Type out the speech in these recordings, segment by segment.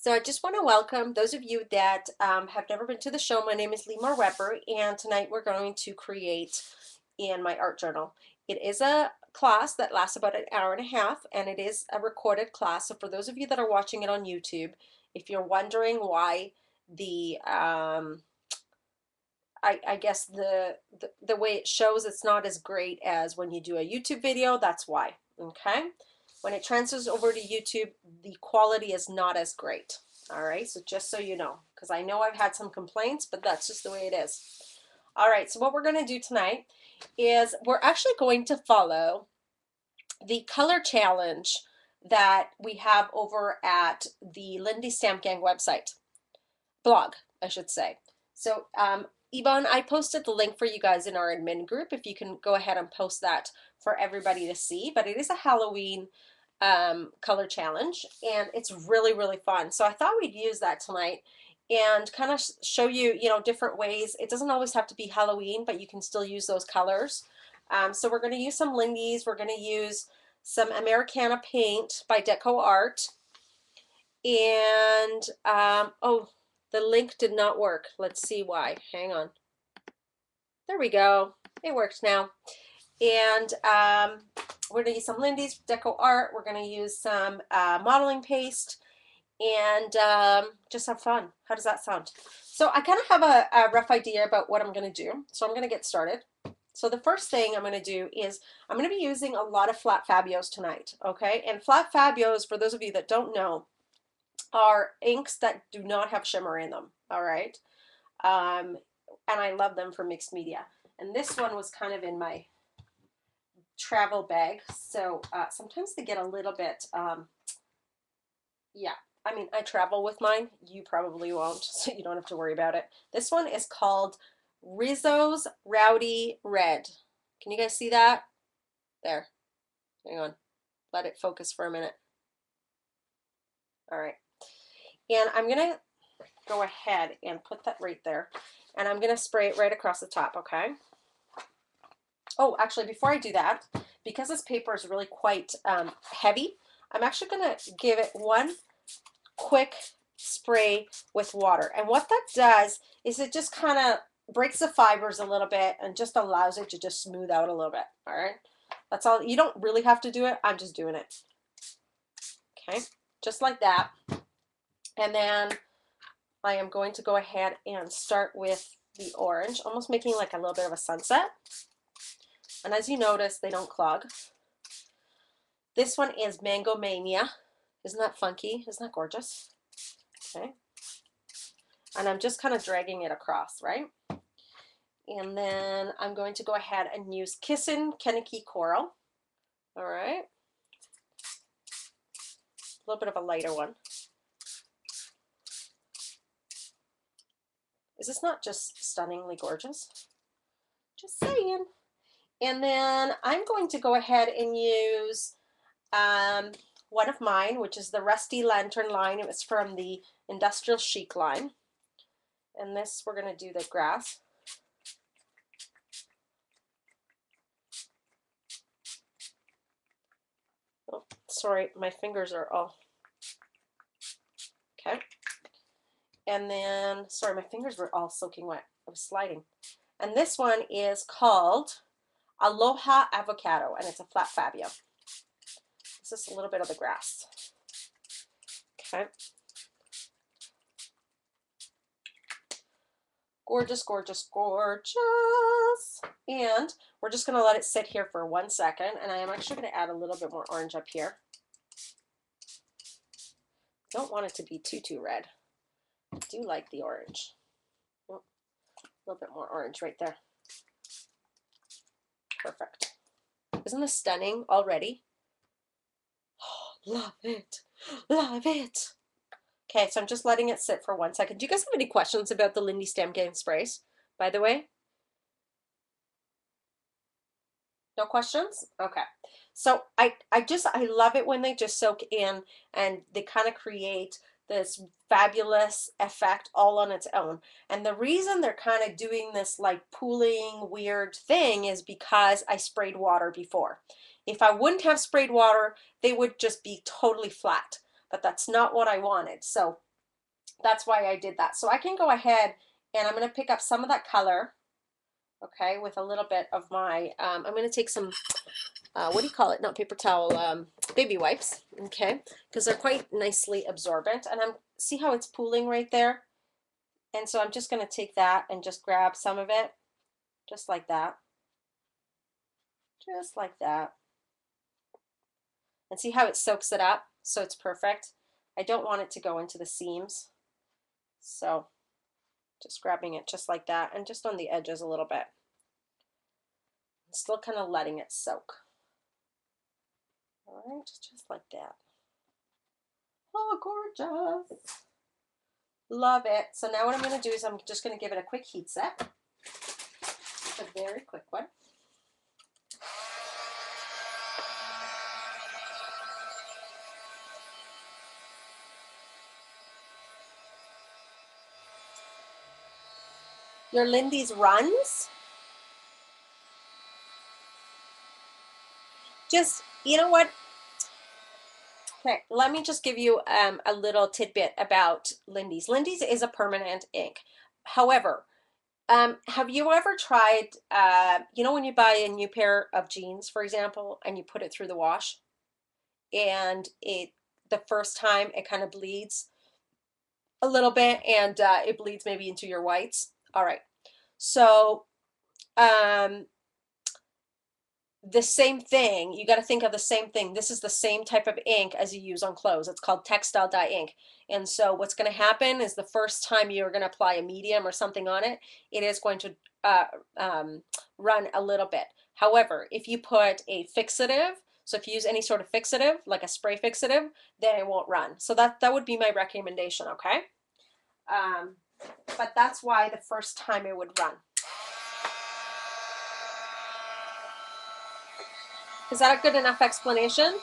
So I just want to welcome those of you that have never been to the show. My name is Lemar Weber, and tonight we're going to create in my art journal. It is a class that lasts about an hour and a half, and it is a recorded class. So for those of you that are watching it on YouTube, if you're wondering why the I guess the way it shows it's not as great as when you do a YouTube video, that's why. Okay. When it transfers over to YouTube, the quality is not as great. All right, so just so you know, because I know I've had some complaints, but that's just the way it is. All right, so what we're going to do tonight is we're actually going to follow the color challenge that we have over at the Lindy Stamp Gang website, blog, I should say. So Yvonne, I posted the link for you guys in our admin group if you can go ahead and post that for everybody to see. But it is a Halloween color challenge, and it's really fun. So I thought we'd use that tonight and kind of show you, different ways. It doesn't always have to be Halloween, but you can still use those colors. So we're going to use some Lindy's. We're going to use some Americana paint by Deco Art. And, oh, the link did not work. Let's see why. Hang on. There we go. It works now. And we're going to use some Lindy's Deco Art. We're going to use some modeling paste and just have fun. How does that sound? So I kind of have a rough idea about what I'm going to do. So I'm going to get started. So the first thing I'm going to do is I'm going to be using a lot of flat Fabios tonight. Okay. And flat Fabios, for those of you that don't know, are inks that do not have shimmer in them. All right. And I love them for mixed media. And this one was kind of in my travel bag. So sometimes they get a little bit, yeah. I mean, I travel with mine. You probably won't, so you don't have to worry about it. This one is called Rizzo's Rowdy Red. Can you guys see that? There. Hang on. Let it focus for a minute. All right. And I'm going to go ahead and put that right there. And I'm going to spray it right across the top, okay? Oh, actually, before I do that, because this paper is really quite heavy, I'm actually going to give it one quick spray with water. And what that does is it just kind of breaks the fibers a little bit and just allows it to just smooth out a little bit, all right? That's all. You don't really have to do it. I'm just doing it. Okay, just like that. And then I am going to go ahead and start with the orange, almost making like a little bit of a sunset. And as you notice, they don't clog. This one is Mango Mania. Isn't that funky? Isn't that gorgeous? Okay. And I'm just kind of dragging it across, right? And then I'm going to go ahead and use Kissin' Kentucky Coral. All right. A little bit of a lighter one. Is this not just stunningly gorgeous? Just saying. And then I'm going to go ahead and use one of mine, which is the Rusty Lantern line. It was from the Industrial Chic line. And this, we're going to do the grass. Oh, sorry, my fingers are all... Okay. And then, sorry, my fingers were all soaking wet. I was sliding. And this one is called Aloha Avocado, and it's a flat Fabio. This is a little bit of the grass. Okay. Gorgeous, gorgeous, gorgeous. And we're just going to let it sit here for 1 second, and I am actually going to add a little bit more orange up here. Don't want it to be too red. I do like the orange. Oh, a little bit more orange right there. Perfect. Isn't this stunning already? Oh, love it. Love it. Okay, so I'm just letting it sit for 1 second. Do you guys have any questions about the Lindy Stamp Gang sprays, by the way? No questions? Okay. So I love it when they just soak in and they kind of create this fabulous effect all on its own. And the reason they're kind of doing this like pooling weird thing is because I sprayed water before. If I wouldn't have sprayed water, they would just be totally flat, but that's not what I wanted. So That's why I did that. So I can go ahead and I'm going to pick up some of that color, okay, with a little bit of my, I'm going to take some, what do you call it? Not paper towel, baby wipes, okay, because they're quite nicely absorbent. And see how it's pooling right there? And so I'm just going to take that and just grab some of it, just like that, just like that. And see how it soaks it up? So it's perfect. I don't want it to go into the seams. So just grabbing it just like that and just on the edges a little bit. Still kind of letting it soak. All right, just like that. Oh, gorgeous. Love it. So now what I'm going to do is I'm just going to give it a quick heat set. A very quick one. Your Lindy's runs. Just, you know what? Okay, let me just give you a little tidbit about Lindy's. Lindy's is a permanent ink. However, have you ever tried, you know, when you buy a new pair of jeans, for example, and you put it through the wash, and the first time it kind of bleeds a little bit, and it bleeds maybe into your whites. All right, so um, the same thing, you got to think of the same thing. This is the same type of ink as you use on clothes. It's called textile dye ink. And so what's going to happen is the first time you're going to apply a medium or something on it, it is going to uh, run a little bit. However, if you put a fixative, so if you use any sort of fixative, like a spray fixative, then it won't run. So that would be my recommendation, okay? But that's why the first time it would run. Is that a good enough explanation?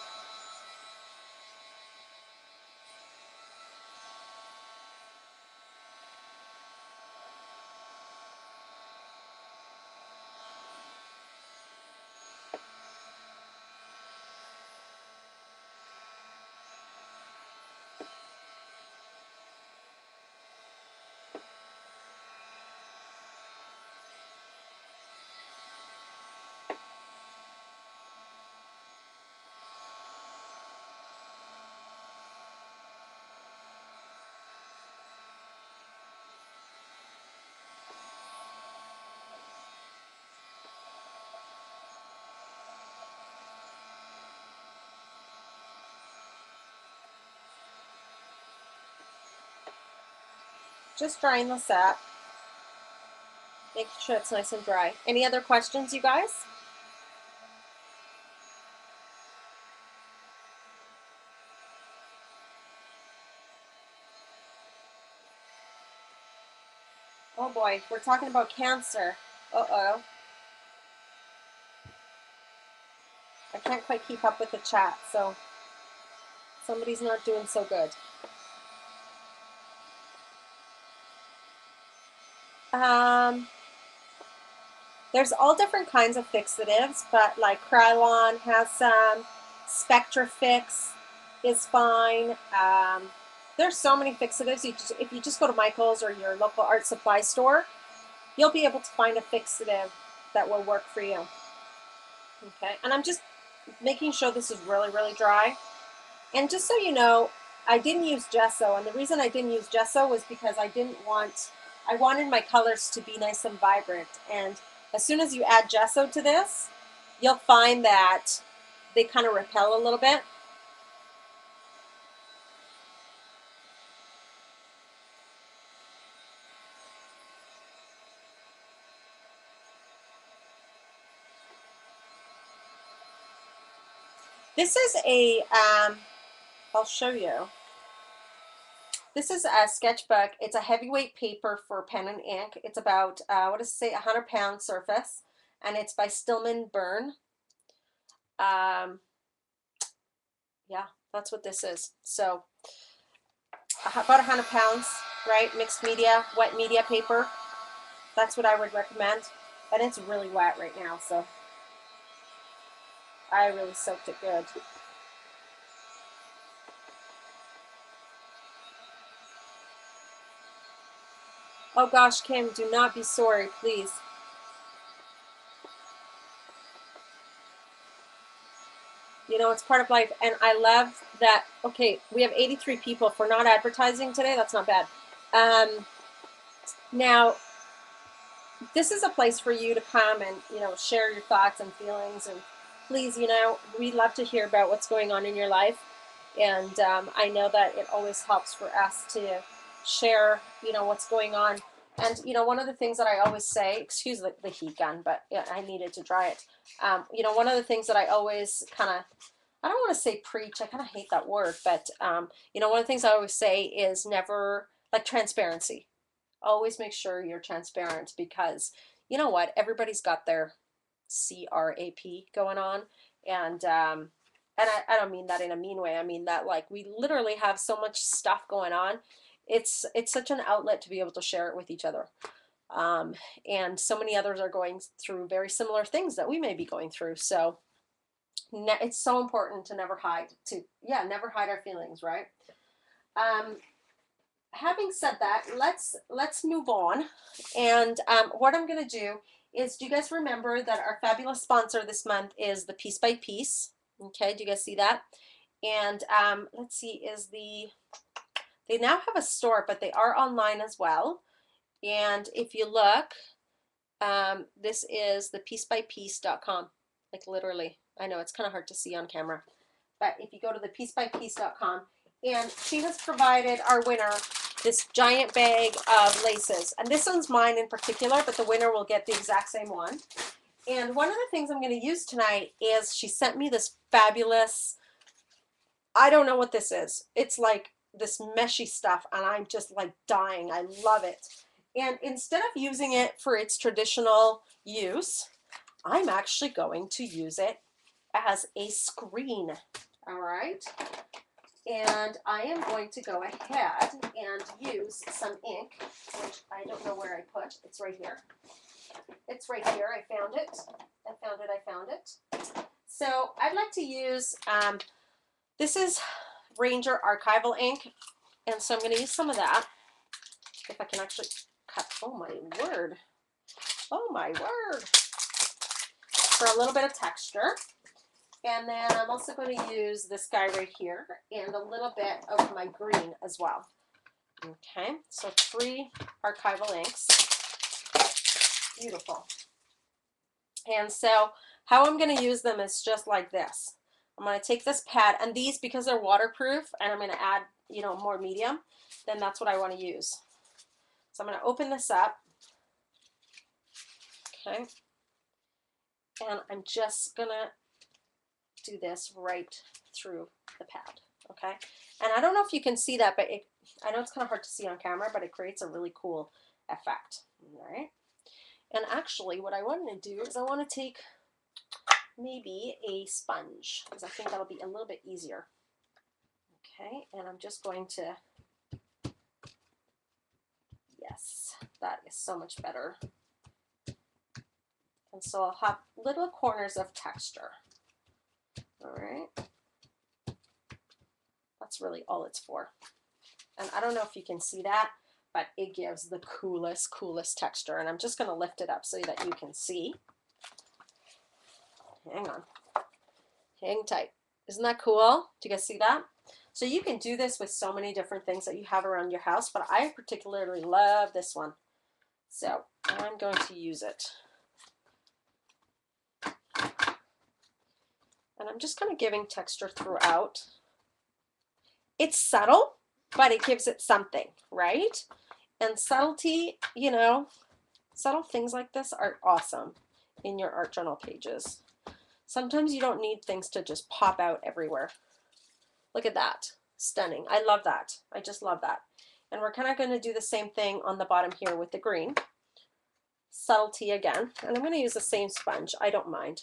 Just drying this up. Make sure it's nice and dry. Any other questions, you guys? Oh boy, we're talking about cancer. Uh-oh. I can't quite keep up with the chat, so somebody's not doing so good. There's all different kinds of fixatives, but like Krylon has some. Spectrafix is fine. There's so many fixatives. If you just go to Michael's or your local art supply store, you'll be able to find a fixative that will work for you. Okay, and I'm just making sure this is really, really dry. And just so you know, I didn't use gesso, and the reason I didn't use gesso was because I wanted my colors to be nice and vibrant. And as soon as you add gesso to this, you'll find that they kind of repel a little bit. This is I'll show you. This is a sketchbook. It's a heavyweight paper for pen and ink. It's about, what does it say, 100-pound surface, and it's by Stillman Byrne. Yeah, that's what this is. So about 100 pounds, right? Mixed media, wet media paper. That's what I would recommend. And it's really wet right now, so I really soaked it good. Oh gosh, Kim, do not be sorry, please. You know, it's part of life. And I love that. Okay, we have 83 people. If we're not advertising today, that's not bad. Now, this is a place for you to come and, share your thoughts and feelings. And please, we love to hear about what's going on in your life. And I know that it always helps for us to share, what's going on. And, one of the things that I always say, excuse the heat gun, but yeah, I needed to dry it. One of the things that I always kind of, I don't want to say preach, I kind of hate that word, but, one of the things I always say is never, like transparency. Always make sure you're transparent because you know what? Everybody's got their CRAP going on. And I don't mean that in a mean way. I mean that like we literally have so much stuff going on. It's such an outlet to be able to share it with each other. Um, and so many others are going through very similar things that we may be going through. So it's so important to never hide, never hide our feelings, right? Um, Having said that, let's move on. And what I'm going to do is, do you guys remember that our fabulous sponsor this month is the Piece by Piece? Okay, do you guys see that? And let's see, they now have a store, but they are online as well. And if you look, this is the piecebypiece.com, like literally. I know it's kind of hard to see on camera, but if you go to the piecebypiece.com, and she has provided our winner this giant bag of laces. And this one's mine in particular, but the winner will get the exact same one. And one of the things I'm going to use tonight is she sent me this fabulous, I don't know what this is. It's like this meshy stuff, and I'm just like dying. I love it. And instead of using it for its traditional use, I'm actually going to use it as a screen. All right. And I am going to go ahead and use some ink, which I don't know where I put. It's right here. It's right here. I found it. I found it. So I'd like to use, this is Ranger Archival ink. And so I'm going to use some of that. If I can actually cut, oh my word. Oh my word. For a little bit of texture. And then I'm also going to use this guy right here and a little bit of my green as well. Okay, so 3 archival inks. Beautiful. And so how I'm going to use them is just like this. I'm going to take this pad, and these, because they're waterproof, and I'm going to add, more medium, then that's what I want to use. So I'm going to open this up. Okay. And I'm just going to do this right through the pad. Okay, and I don't know if you can see that, but I know it's kind of hard to see on camera, but it creates a really cool effect. All right, and actually what I want to do is I want to take maybe a sponge, because I think that'll be a little bit easier. Okay, and I'm just going to, yes, that is so much better. And so I'll have little corners of texture. All right. That's really all it's for. And I don't know if you can see that, but it gives the coolest texture. And I'm just going to lift it up so that you can see. Hang on. Hang tight. Isn't that cool? Do you guys see that? So you can do this with so many different things that you have around your house, but I particularly love this one. So I'm going to use it. And I'm just kind of giving texture throughout. It's subtle, but it gives it something, right? And subtlety, subtle things like this are awesome in your art journal pages. Sometimes you don't need things to just pop out everywhere. Look at that. Stunning. I love that. I just love that. And we're kind of going to do the same thing on the bottom here with the green. Subtlety again. And I'm going to use the same sponge. I don't mind.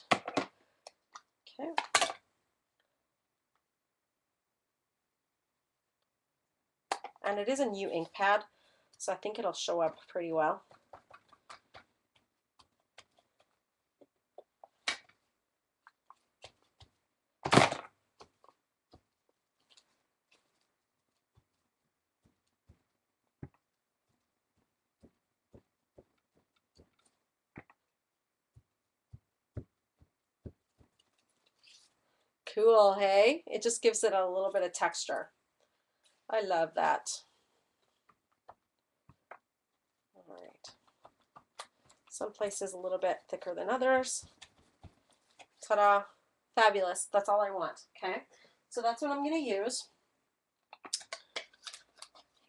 Okay. And it is a new ink pad, so I think it'll show up pretty well. cool, hey? It just gives it a little bit of texture. I love that. All right. Some places a little bit thicker than others. Ta-da. Fabulous. That's all I want. Okay. So that's what I'm going to use.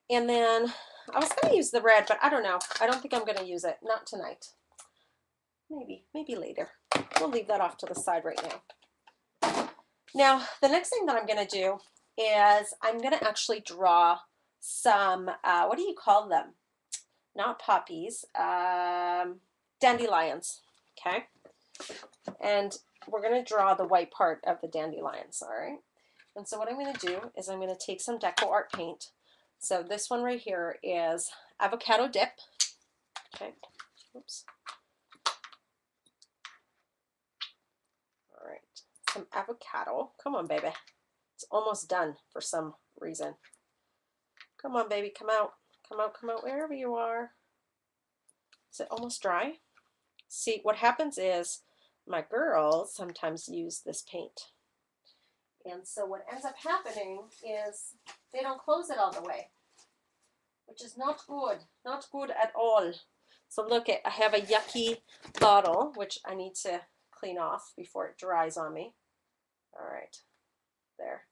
And then I was going to use the red, but I don't know. I don't think I'm going to use it. Not tonight. Maybe later. We'll leave that off to the side right now. Now, the next thing that I'm going to do is I'm going to actually draw some, what do you call them? Not poppies, dandelions. Okay. And we're going to draw the white part of the dandelions. All right. And so what I'm going to do is I'm going to take some Deco Art paint. So this one right here is avocado dip. Okay. Oops. All right. Some avocado. Come on, baby. It's almost done for some reason. Come on, baby. Come out. Come out. Come out. Wherever you are. Is it almost dry? See, what happens is my girls sometimes use this paint. And so what ends up happening is they don't close it all the way, which is not good. Not good at all. So look, I have a yucky bottle, which I need to clean off before it dries on me. All right, there.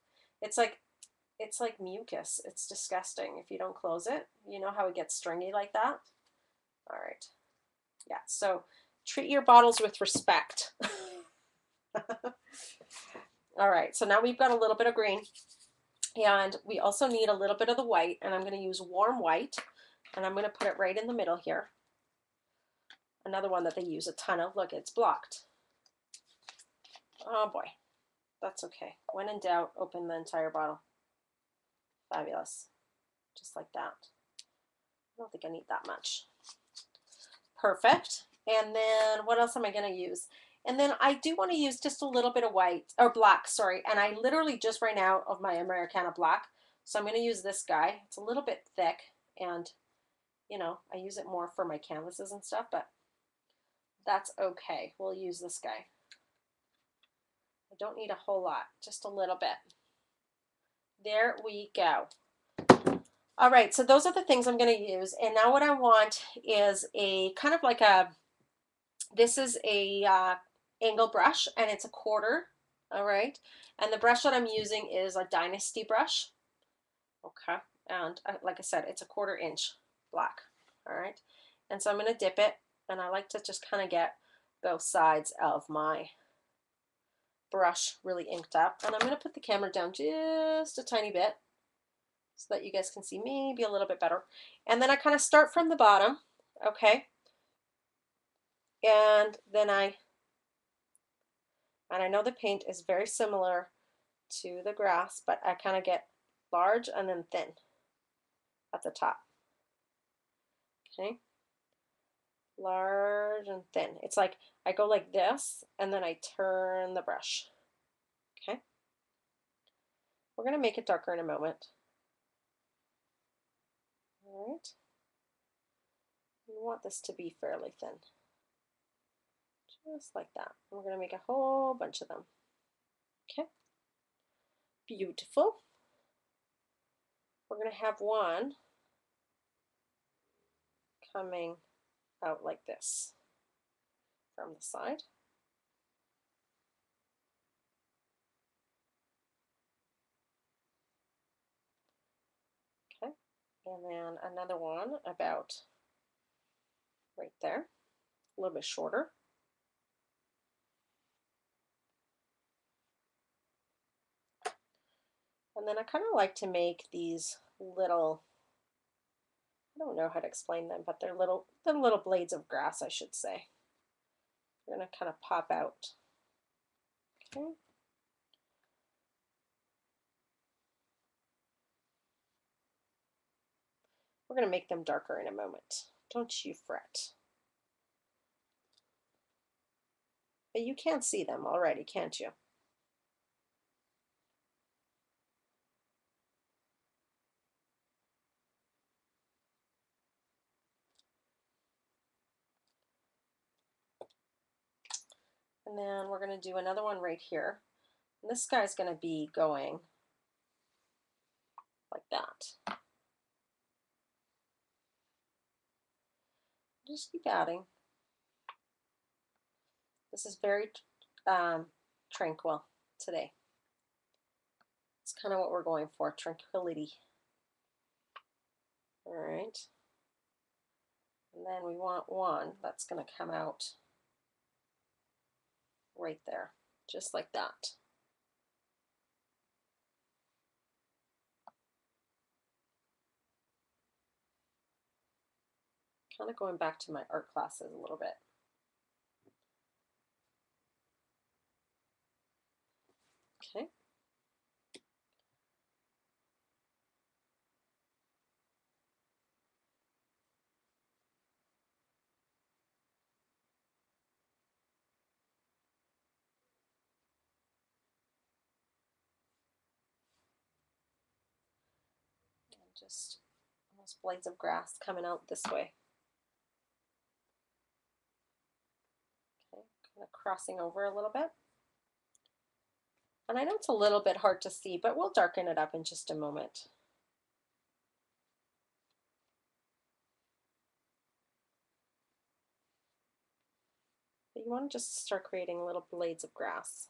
It's like mucus. It's disgusting if you don't close it. You know how it gets stringy like that? All right. Yeah, so treat your bottles with respect. All right, so now we've got a little bit of green, and we also need a little bit of the white, and I'm going to use warm white, and I'm going to put it right in the middle here. Another one that they use a ton of. Look, it's blocked. Oh boy, that's okay. When in doubt, open the entire bottle. Fabulous. Just like that. I don't think I need that much. Perfect. And then what else am I going to use? And then I do want to use just a little bit of white, or black, sorry. And I literally just ran out of my Americana black. So I'm going to use this guy. It's a little bit thick, and, you know, I use it more for my canvases and stuff, but that's okay. We'll use this guy. I don't need a whole lot, just a little bit. There we go. All right, so those are the things I'm going to use. And now what I want is a kind of like a, this is a angle brush, and it's a 1/4. All right. And the brush that I'm using is a Dynasty brush. Okay. And like I said, it's a 1/4 inch black. All right. And so I'm going to dip it, and I like to just kind of get both sides of my brush really inked up. And I'm going to put the camera down just a tiny bit so that you guys can see maybe a little bit better. And then I kind of start from the bottom. Okay. And then I know the paint is very similar to the grass, but I kind of get large and then thin at the top. Okay. Large and thin. It's like I go like this, and then I turn the brush. Okay. We're going to make it darker in a moment. All right. We want this to be fairly thin. Just like that. We're going to make a whole bunch of them. Okay. Beautiful. We're going to have one coming out like this from the side. Okay. And then another one about right there, a little bit shorter. And then I kind of like to make these little, I don't know how to explain them, but they're little blades of grass, I should say. They're going to kind of pop out. Okay. We're going to make them darker in a moment. Don't you fret. But you can see them already, can't you? And then we're going to do another one right here. And this guy's going to be going like that. Just keep adding. This is very tranquil today. It's kind of what we're going for, tranquility. All right. And then we want one that's going to come out right there, just like that. Kind of going back to my art classes a little bit. Okay. And just almost blades of grass coming out this way. Okay, kind of crossing over a little bit. And I know it's a little bit hard to see, but we'll darken it up in just a moment. But you want to just start creating little blades of grass.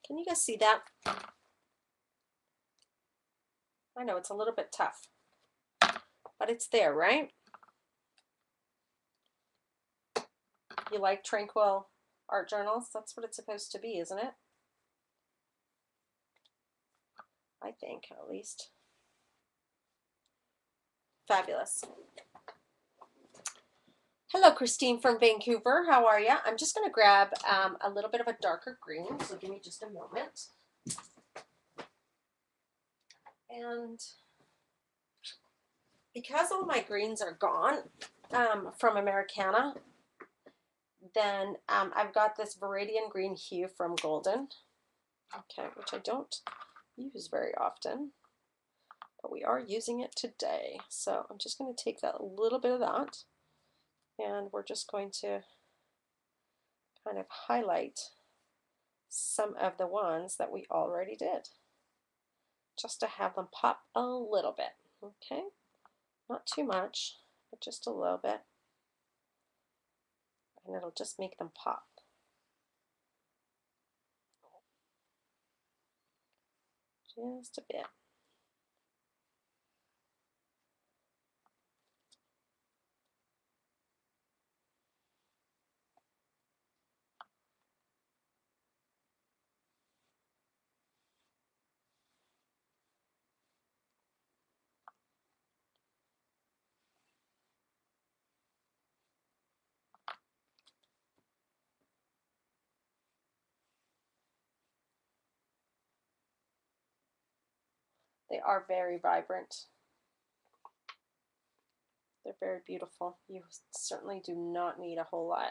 Can you guys see that? I know it's a little bit tough, but it's there, right? You like tranquil art journals? That's what it's supposed to be, isn't it? I think, at least. Fabulous. Hello, Christine from Vancouver. How are you? I'm just going to grab a little bit of a darker green, so give me just a moment. And because all my greens are gone from Americana, then I've got this Viridian green hue from Golden, okay, which I don't use very often, but we are using it today. So I'm just going to take that, a little bit of that, and we're just going to kind of highlight some of the ones that we already did, just to have them pop a little bit, okay? Not too much, but just a little bit, and it'll just make them pop. Just a bit. They are very vibrant. They're very beautiful. You certainly do not need a whole lot.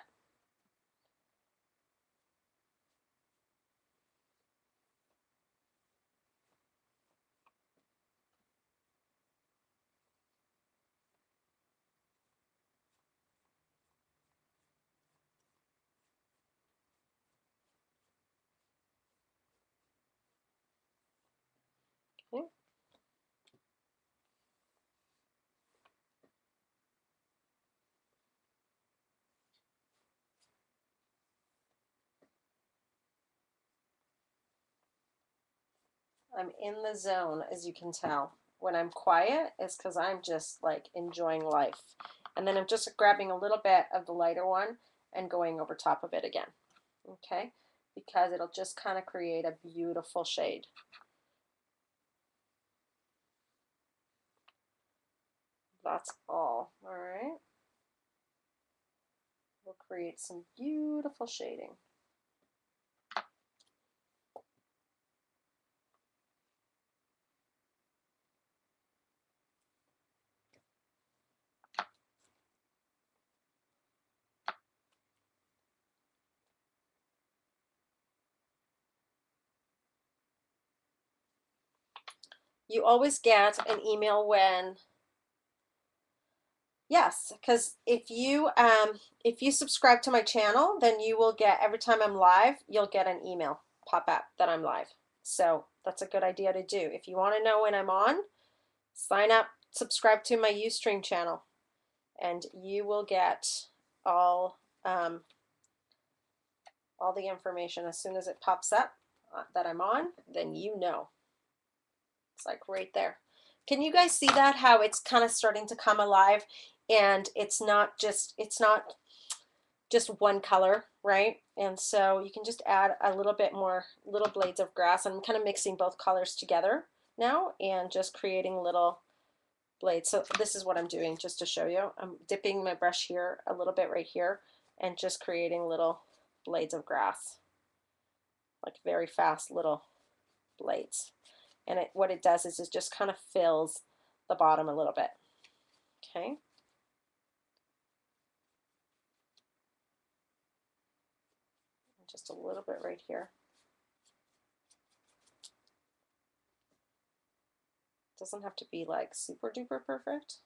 Okay. I'm in the zone, as you can tell. When I'm quiet, it's because I'm just like enjoying life. And then I'm just grabbing a little bit of the lighter one and going over top of it again. Okay? Because it'll just kind of create a beautiful shade. That's all. All right? We'll create some beautiful shading. You always get an email when, yes, because if you subscribe to my channel, then you will get, every time I'm live, you'll get an email pop up that I'm live. So that's a good idea to do. If you want to know when I'm on, sign up, subscribe to my Ustream channel, and you will get all all the information as soon as it pops up that I'm on. Then you know. It's like right there. Can you guys see that? How it's kind of starting to come alive, and it's not just one color, right? And so you can just add a little bit more little blades of grass. I'm kind of mixing both colors together now and just creating little blades. So this is what I'm doing just to show you. I'm dipping my brush here a little bit right here and just creating little blades of grass, like very fast little blades. And what it does is it just kind of fills the bottom a little bit. Okay. Just a little bit right here. Doesn't have to be like super duper perfect.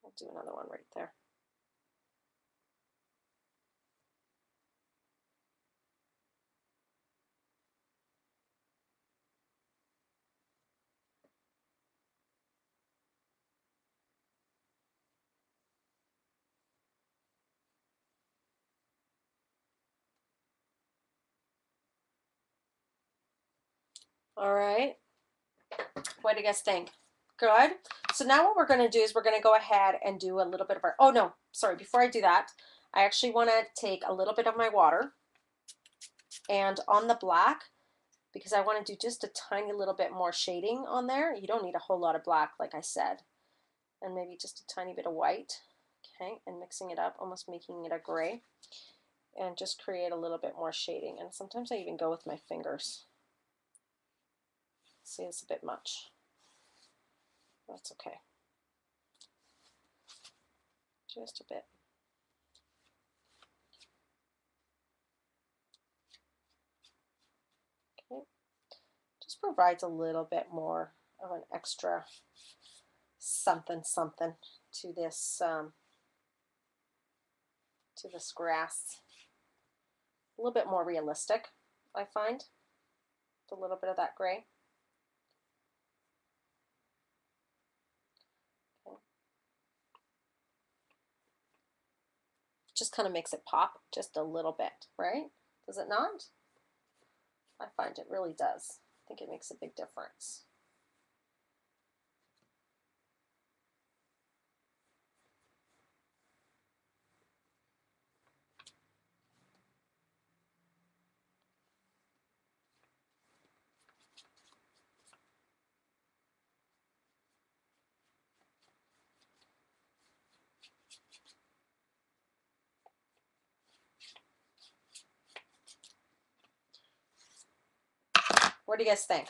I'll do another one right there. All right. What do you guys think? Good. So now what we're going to do is we're going to go ahead and do a little bit of our, oh no, sorry, before I do that, I actually want to take a little bit of my water and on the black, because I want to do just a tiny little bit more shading on there. You don't need a whole lot of black, like I said, and maybe just a tiny bit of white. Okay, and mixing it up, almost making it a gray, and just create a little bit more shading. And sometimes I even go with my fingers. See, it's a bit much. That's okay. Just a bit. Okay. Just provides a little bit more of an extra something something to this grass. A little bit more realistic, I find. A little bit of that gray. Okay. Just kind of makes it pop just a little bit, right? Does it not? I find it really does. I think it makes a big difference. What do you guys think?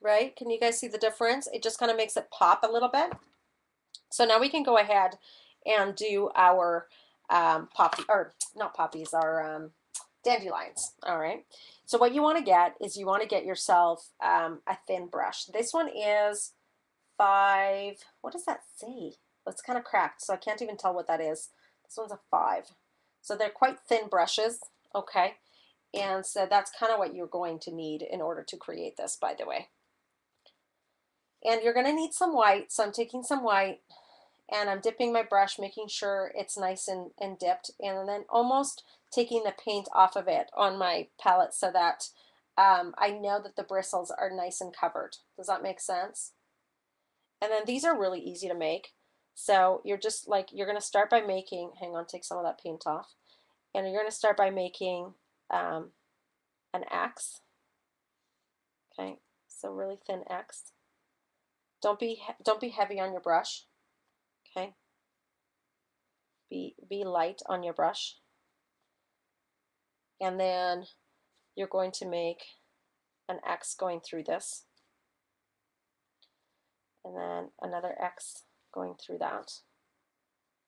Right? Can you guys see the difference? It just kind of makes it pop a little bit. So now we can go ahead and do our poppy, or not poppies, our dandelions. All right. So what you want to get is you want to get yourself a thin brush. This one is 5. What does that say? Well, it's kind of cracked, so I can't even tell what that is. This one's a 5. So they're quite thin brushes. Okay. And so that's kind of what you're going to need in order to create this, by the way. And you're going to need some white. So I'm taking some white and I'm dipping my brush, making sure it's nice and dipped, and then almost taking the paint off of it on my palette so that I know that the bristles are nice and covered. Does that make sense? And then these are really easy to make. So you're just like, you're going to start by making, hang on, take some of that paint off, and you're going to start by making an X. Okay, so really thin X. Don't be heavy on your brush. Okay, be light on your brush, and then you're going to make an X going through this, and then another X going through that,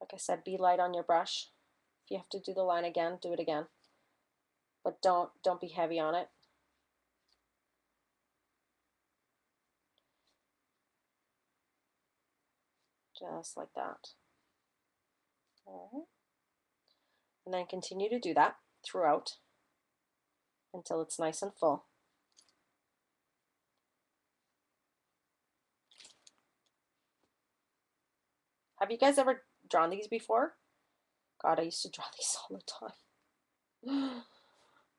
Like I said, be light on your brush. If you have to do the line again, do it again. But don't be heavy on it. Just like that. All right. And then continue to do that throughout until it's nice and full. Have you guys ever drawn these before? God, I used to draw these all the time.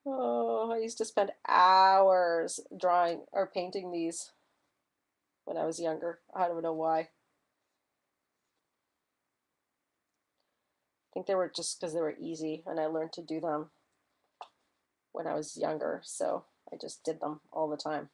Oh, I used to spend hours drawing or painting these when I was younger. I don't know why. I think they were just because they were easy and I learned to do them when I was younger, so I just did them all the time.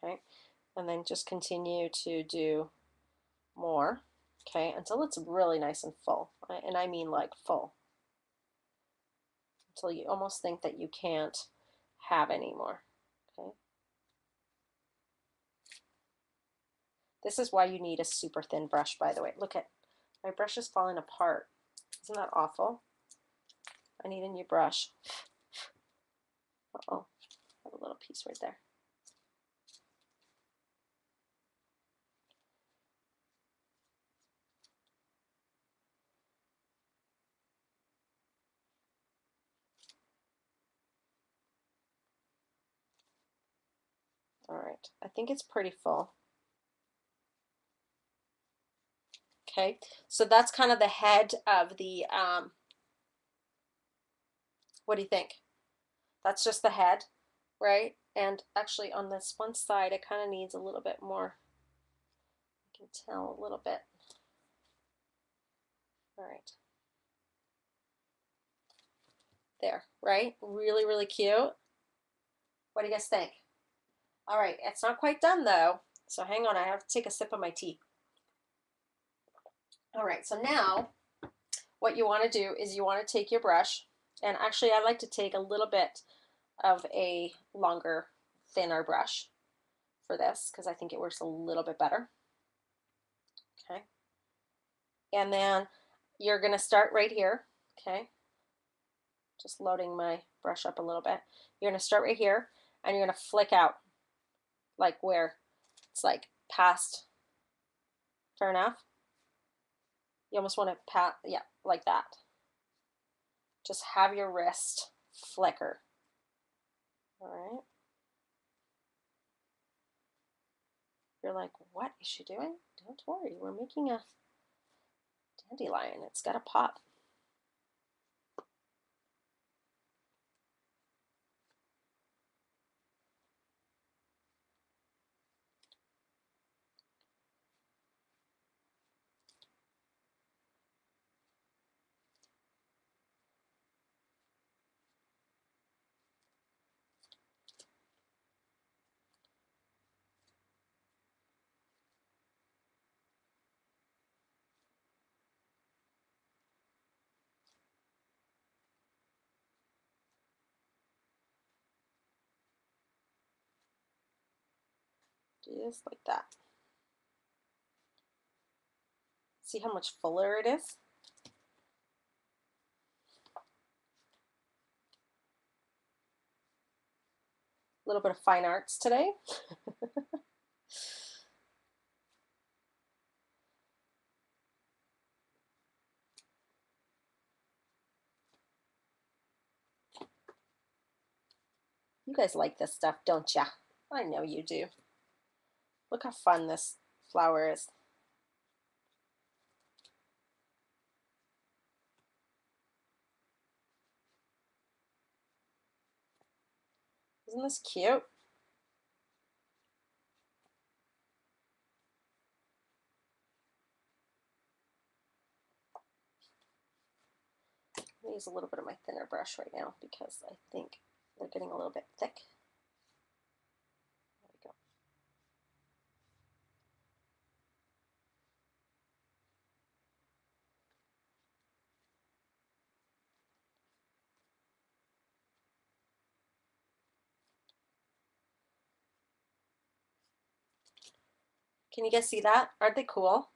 Okay, and then just continue to do more, okay, until it's really nice and full. And I mean like full. Until you almost think that you can't have any more, okay? This is why you need a super thin brush, by the way. Look at, my brush is falling apart. Isn't that awful? I need a new brush. Uh-oh, I have a little piece right there. All right, I think it's pretty full. Okay, so that's kind of the head of the, what do you think? That's just the head, right? And actually on this one side, it kind of needs a little bit more. You can tell a little bit. All right. There, right? Really, really cute. What do you guys think? All right, it's not quite done though. So hang on, I have to take a sip of my tea. All right, so now what you want to do is you want to take your brush, and actually I like to take a little bit of a longer, thinner brush for this because I think it works a little bit better. Okay. And then you're going to start right here. Okay. Just loading my brush up a little bit. You're going to start right here and you're going to flick out like where it's like past. Fair enough. You almost want to pat, yeah, like that. Just have your wrist flicker. All right. You're like, what is she doing? Don't worry, we're making a dandelion. It's got a pop. Just like that. See how much fuller it is? A little bit of fine arts today. You guys like this stuff, don't ya? I know you do. Look how fun this flower is. Isn't this cute? I'm gonna use a little bit of my thinner brush right now because I think they're getting a little bit thick. There we go. Can you guys see that? Aren't they cool?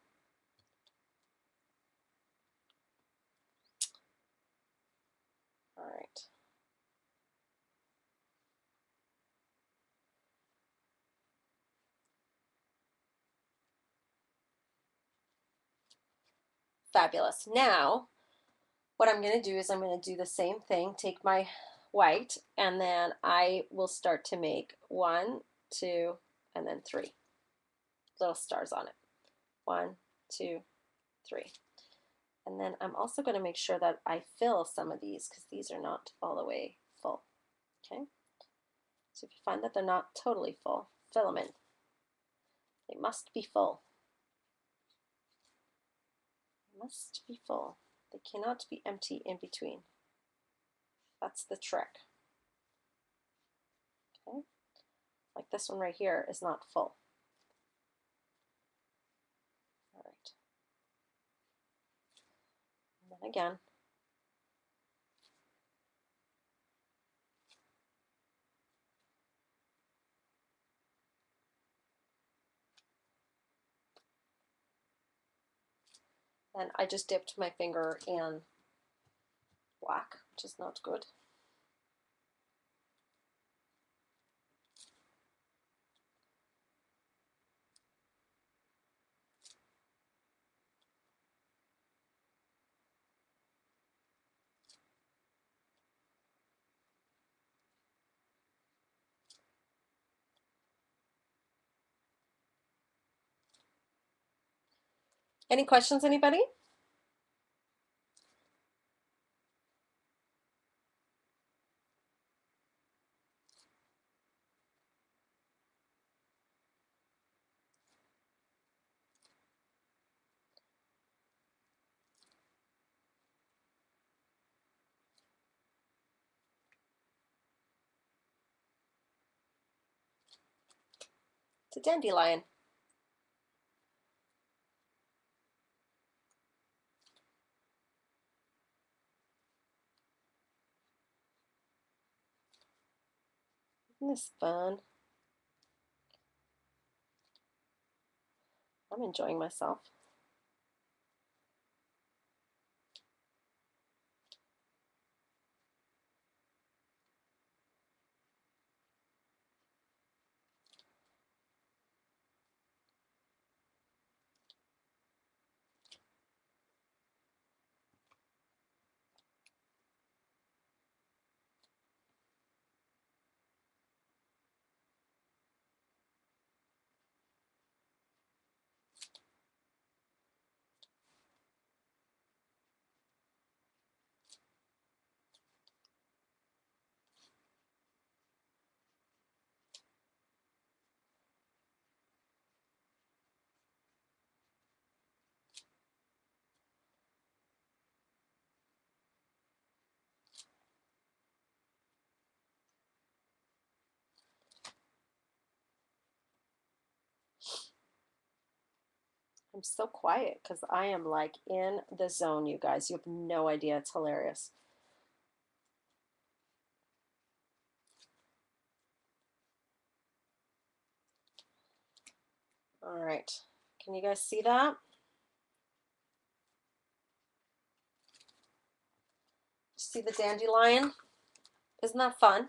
All right. Fabulous. Now, what I'm going to do is I'm going to do the same thing, take my white, and then I will start to make 1, 2, and then 3 little stars on it. 1, 2, 3. And then I'm also going to make sure that I fill some of these because these are not all the way full. Okay. So if you find that they're not totally full, fill them in. They must be full. They must be full. They cannot be empty in between. That's the trick. Okay. Like this one right here is not full. All right. And then again. And I just dipped my finger in black, which is not good. Any questions, anybody? It's a dandelion. Isn't this fun? I'm enjoying myself. I'm so quiet because I am like in the zone, you guys. You have no idea. It's hilarious. All right. Can you guys see that? See the dandelion? Isn't that fun?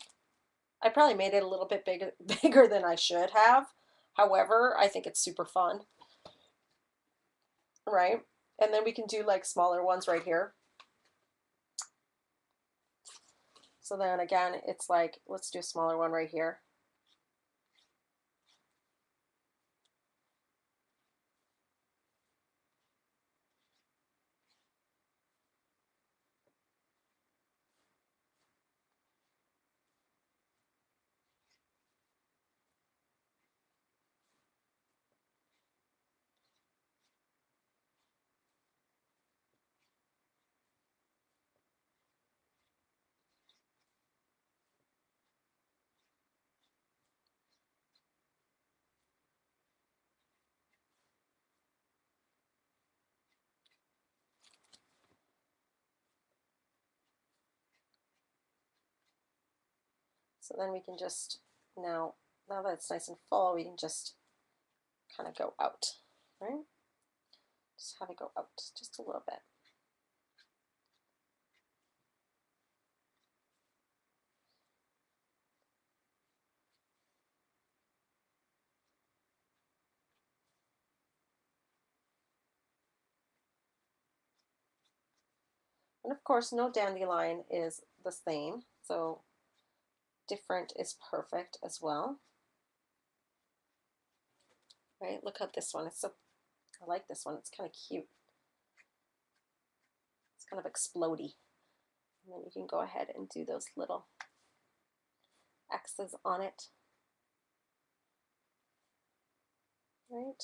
I probably made it a little bit bigger than I should have. However, I think it's super fun. Right? And then we can do like smaller ones right here. So then again, it's like, let's do a smaller one right here. So then we can just, now that it's nice and full, we can just kind of go out, right? Just have it go out just a little bit. And of course, no dandelion is the same, so different is perfect as well. Right, look at this one. It's so, I like this one. It's kind of cute. It's kind of explodey. And then you can go ahead and do those little X's on it. Right?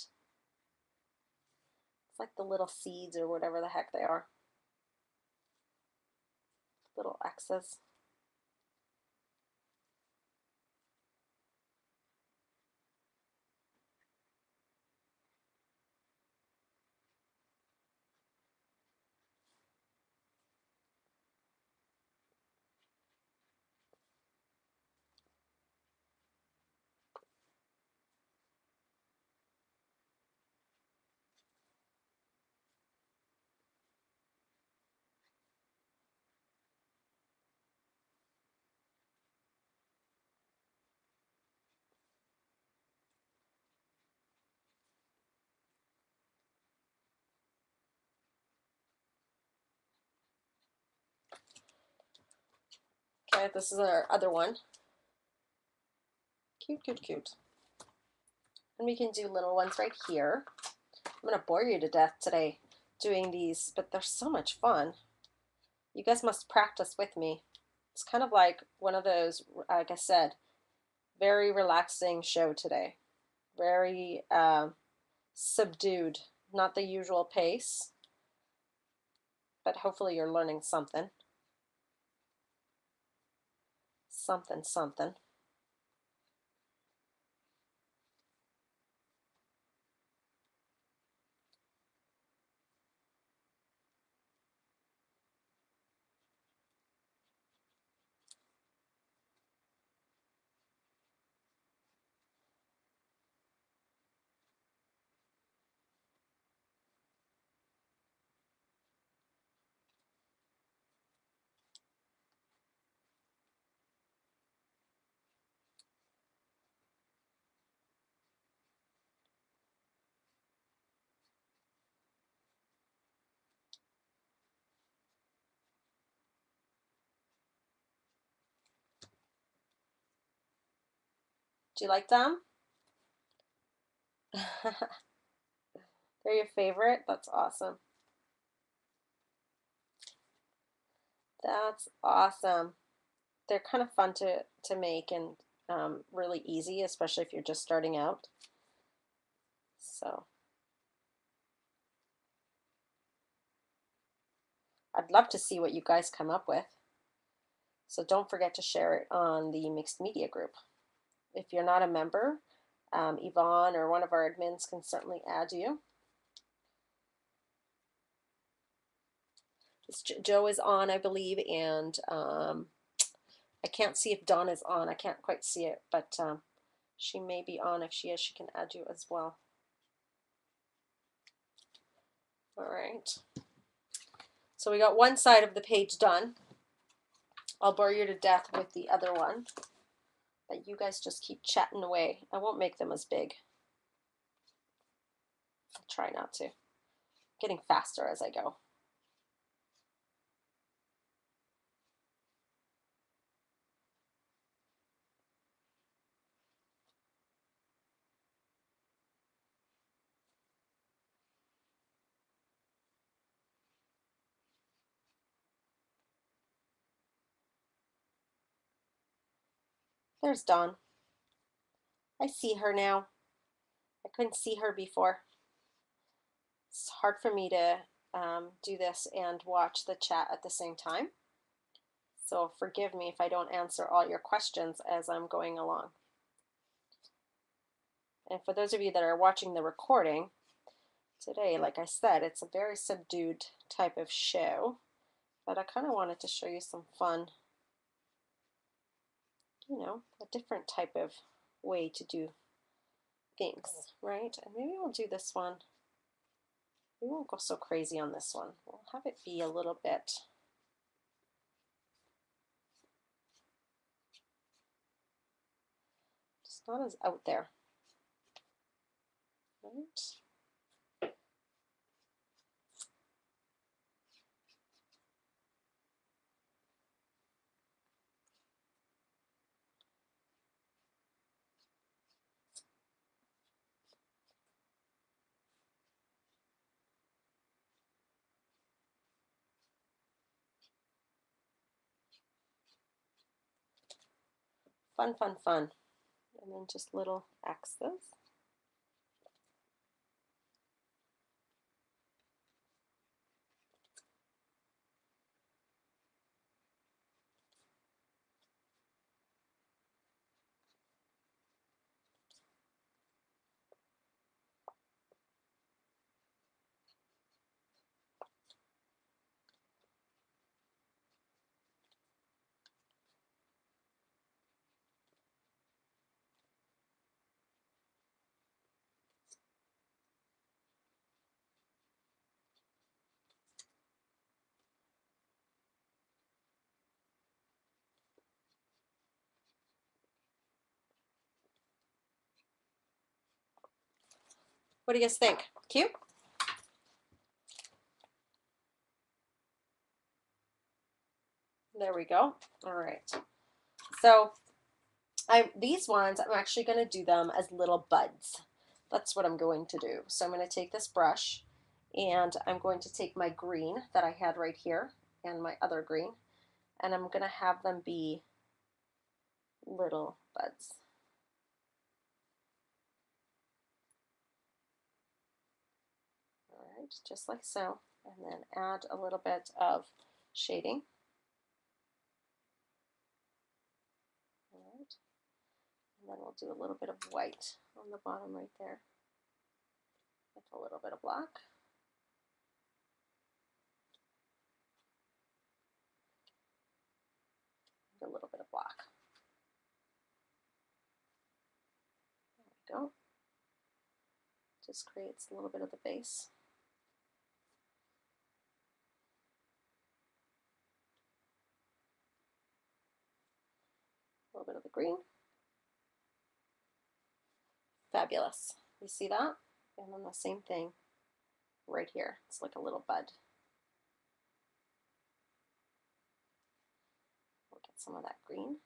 It's like the little seeds or whatever the heck they are. Little X's. Okay, this is our other one. Cute, cute, cute. And we can do little ones right here. I'm going to bore you to death today doing these, but they're so much fun. You guys must practice with me. It's kind of like one of those, like I said, very relaxing show today. Very subdued, not the usual pace, but hopefully you're learning something. Something, something. Do you like them? They're your favorite? That's awesome. That's awesome. They're kind of fun to make and really easy, especially if you're just starting out. So I'd love to see what you guys come up with. So don't forget to share it on the mixed media group. If you're not a member, Yvonne or one of our admins can certainly add you. Joe is on, I believe, and I can't see if Dawn is on. I can't quite see it, but she may be on. If she is, she can add you as well. All right. So we got one side of the page done. I'll bore you to death with the other one, but you guys just keep chatting away. I won't make them as big. I'll try not to. Getting faster as I go. There's Dawn. I see her now. I couldn't see her before. It's hard for me to do this and watch the chat at the same time. So forgive me if I don't answer all your questions as I'm going along. And for those of you that are watching the recording, today, like I said, it's a very subdued type of show, but I kind of wanted to show you some fun, you know, a different type of way to do themes, right? And maybe we'll do this one. We won't go so crazy on this one. We'll have it be a little bit just not as out there, right? Fun, fun, fun. And then just little X's. What do you guys think? Cute? There we go. All right. So these ones, I'm actually going to do them as little buds. That's what I'm going to do. So I'm going to take this brush and I'm going to take my green that I had right here and my other green, and I'm going to have them be little buds. All right, just like so. And then add a little bit of shading. All right. And then we'll do a little bit of white on the bottom right there with a little bit of black. And a little bit of black. There we go. Just creates a little bit of the base. A little bit of the green. Fabulous. You see that? And then the same thing right here. It's like a little bud. We'll get some of that green.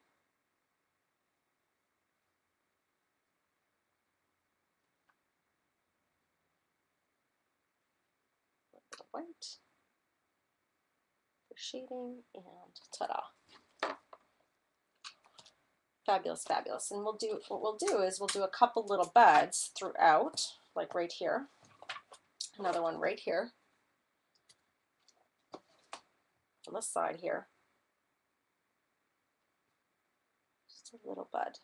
A little bit of white for shading, and ta-da. Fabulous, fabulous. And what we'll do is we'll do a couple little buds throughout, like right here. Another one right here on the side here. Just a little bud.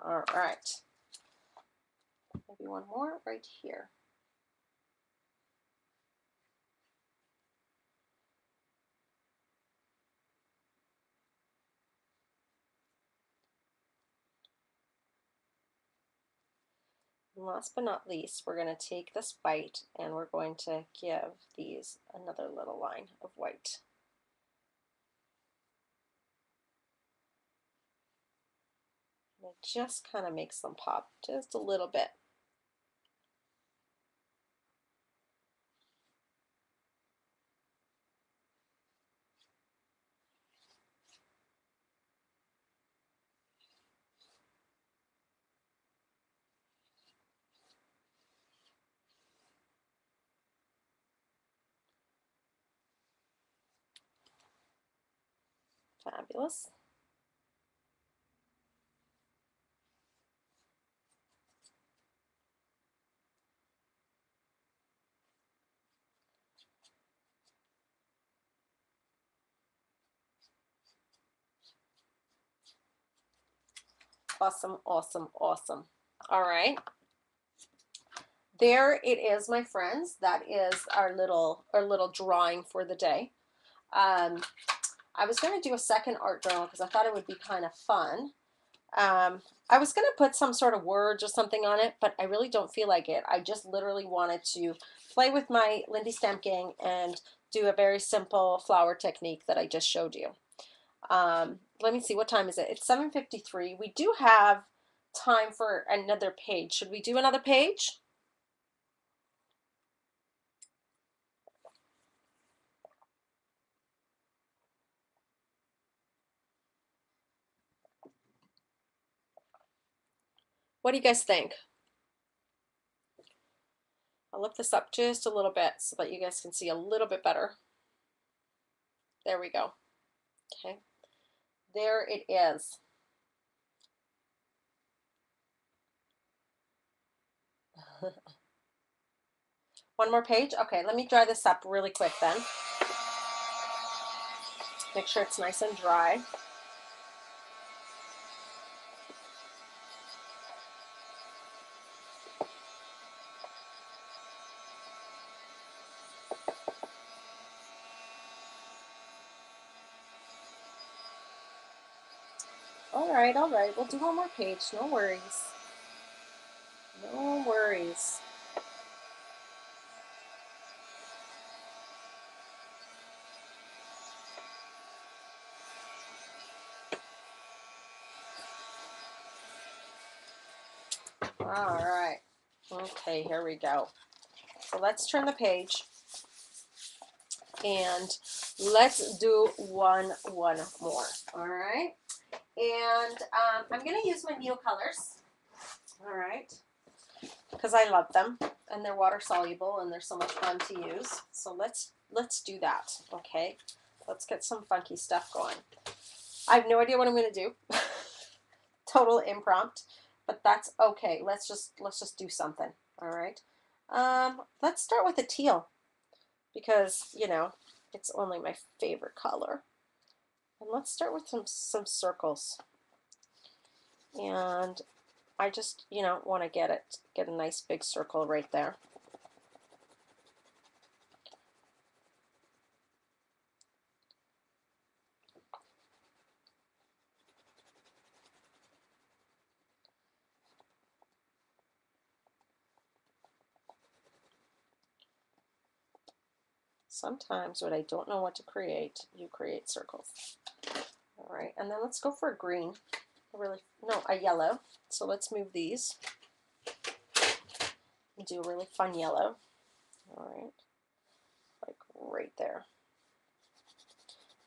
All right. Maybe one more right here. And last but not least, we're going to take this white and we're going to give these another little line of white. And it just kind of makes them pop just a little bit. Fabulous. Awesome, awesome, awesome. All right. there it is, my friends. That is our little drawing for the day. Um, I was going to do a second art journal because I thought it would be kind of fun. I was going to put some sort of words or something on it, but I really don't feel like it. I just literally wanted to play with my Lindy Stamp Gang and do a very simple flower technique that I just showed you. Let me see, what time is it? It's 7:53. We do have time for another page. Should we do another page? What do you guys think? I'll lift this up just a little bit so that you guys can see a little bit better. There we go. Okay, there it is. One more page? Okay, let me dry this up really quick then. Make sure it's nice and dry. All right, we'll do one more page, no worries. No worries. All right, okay, here we go. So let's turn the page and let's do one more, all right? And I'm gonna use my Neo colors, all right? Because I love them and they're water soluble and they're so much fun to use. So let's do that, okay? Let's get some funky stuff going. I have no idea what I'm gonna do. Total impromptu, but that's okay. Let's just do something. All right. Let's start with a teal because you know it's only my favorite color. And let's start with some circles. And I just want to get a nice big circle right there. Sometimes when I don't know what to create, you create circles. All right, and then let's go for a green. A yellow. So let's move these and do a really fun yellow. All right, like right there.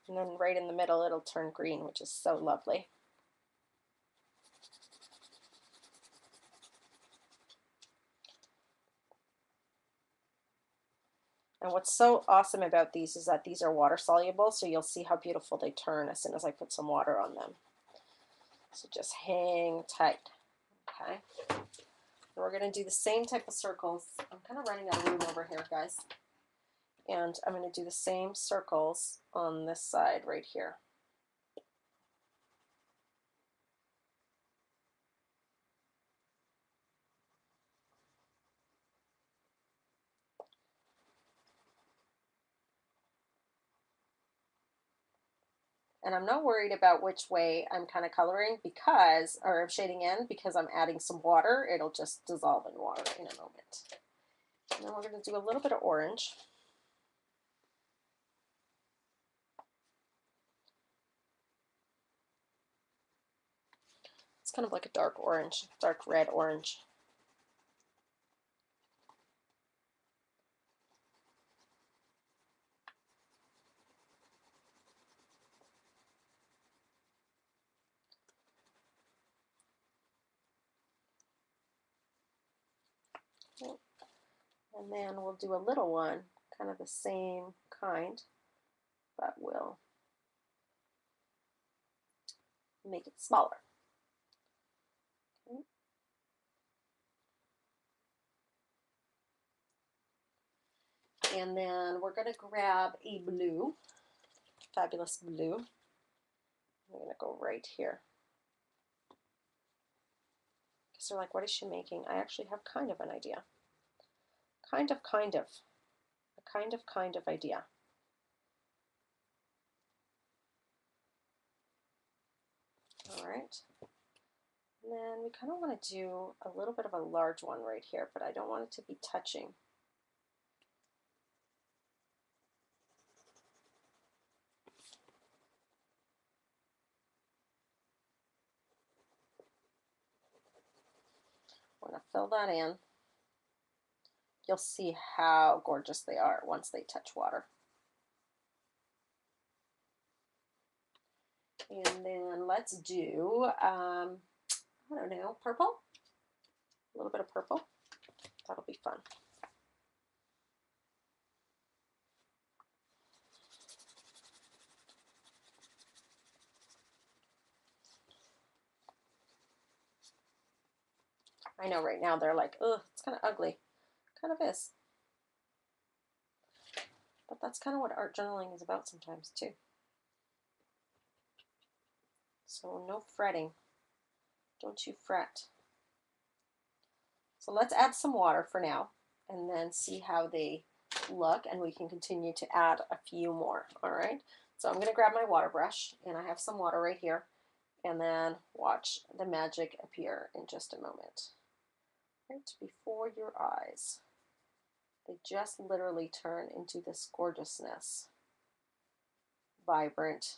And then right in the middle, it'll turn green, which is so lovely. And what's so awesome about these is that these are water soluble, so you'll see how beautiful they turn as soon as I put some water on them. So just hang tight, okay? And we're gonna do the same type of circles. I'm kind of running out of room over here, guys. And I'm gonna do the same circles on this side right here. And I'm not worried about which way I'm kind of coloring or shading in because I'm adding some water. It'll just dissolve in water in a moment. And then we're going to do a little bit of orange. It's kind of like a dark orange, dark red orange. And then we'll do a little one, kind of the same kind, but we'll make it smaller. Okay. And then we're going to grab a blue, fabulous blue. I'm going to go right here. Because they're like, what is she making? I actually have kind of an idea. kind of, a kind of idea. All right. And then we kind of want to do a little bit of a large one right here, but I don't want it to be touching. I'm going to fill that in. You'll see how gorgeous they are once they touch water. And then let's do, I don't know, purple? A little bit of purple. That'll be fun. I know right now they're like, ugh, it's kind of ugly. Kind of is. But that's kind of what art journaling is about sometimes too. So no fretting. Don't you fret. So let's add some water for now and then see how they look, and we can continue to add a few more. All right. So I'm going to grab my water brush, and I have some water right here, and then watch the magic appear in just a moment. Right before your eyes. They just literally turn into this gorgeousness. Vibrant